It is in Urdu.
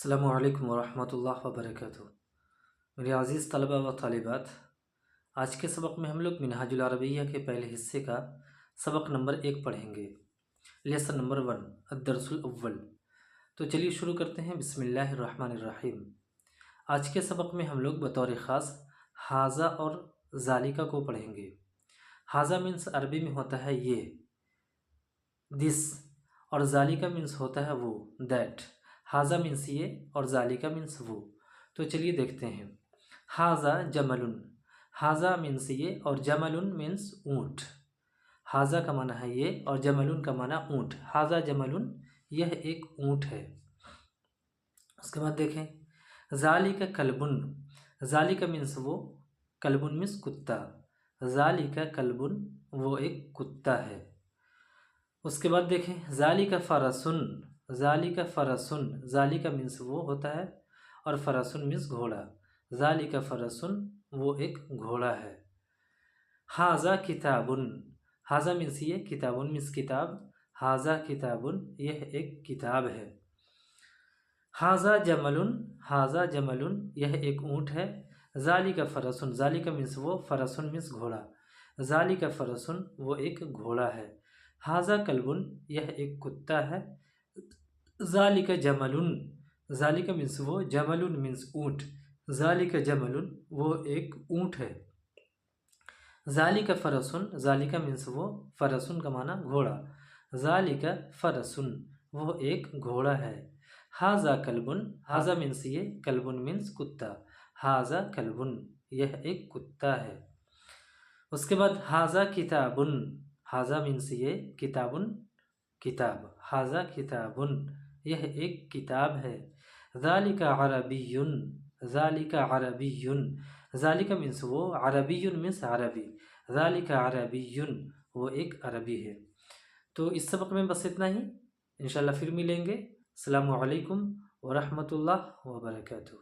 السلام علیکم ورحمۃ اللہ وبرکاتہ۔ میرے عزیز طلبہ و طالبات، آج کے سبق میں ہم لوگ منہاج العربیہ کے پہلے حصے کا سبق نمبر 1 پڑھیں گے، لیسن نمبر 1 الدرس الاول۔ تو چلیے شروع کرتے ہیں۔ بسم اللہ الرحمن الرحیم۔ آج کے سبق میں ہم لوگ بطور خاص حاذا اور ذالکہ کو پڑھیں گے۔ حاذا مینس عربی میں ہوتا ہے یہ، دس، اور ذالکہ مینس ہوتا ہے وہ، دیٹ۔ حاذا مینس یہ اور ذالکہ مینس وہ۔ تو چلیے دیکھتے ہیں۔ حاذا جمل، حاذا مینس یہ اور جمل مینس اونٹ۔ حاذا کا معنی ہے یہ اور جمل کا معنی اونٹ۔ حاذا جمل، یہ ایک اونٹ ہے۔ اس کے بعد دیکھیں ذالکہ کلب، ذالکہ مینس وہ، کلب مینس کتا، ذالکہ کلب وہ ایک کتا ہے۔ اس کے بعد دیکھیں ذالکہ فرسن، ذالکہ فرسن، ذالکہ مینس وہ ہوتا ہے اور فرسن مینس گھوڑا، ذالکہ فرسن وہ ایک گھوڑا ہے۔ حاذا کتاب، حاذا مینس یہ، کتاب مینس کتاب، حاذا کتاب یہ ایک کتاب ہے۔ حاذا جمل، حاذا جمل یہ ایک اونٹ ہے۔ ذالکہ فرسن، ذالکہ مینس وہ، فرسن مینس گھوڑا، ذالکہ فرسن وہ ایک گھوڑا ہے۔ حاذا کلب یہ ایک کتا ہے۔ ذالکہ جمل، ذالکہ مینس وہ، جمل مینس اونٹ، ذالکہ جمل وہ ایک اونٹ ہے۔ ذالکہ فرسن، ذالکہ مینس وہ، فرسن کا معنی گھوڑا، ذالکہ فرسن وہ ایک گھوڑا ہے۔ حاذا کلب، حاذا مینس یہ، کلب مینس کتا، حاذا کلب یہ ایک کتا ہے۔ اس کے بعد حاذا کتاب، حاذا مینس یہ، کتاب کتاب، حاذا کتاب یہ ایک کتاب ہے۔ ذالکہ عربی، ذالکہ عربی، ذالکہ مینس وہ، عربی مینس عربی، ذالکہ عربی وہ ایک عربی ہے۔ تو اس سبق میں بس اتنا ہی، انشاءاللہ پھر ملیں گے۔ السلام علیکم ورحمۃ اللہ وبرکاتہ۔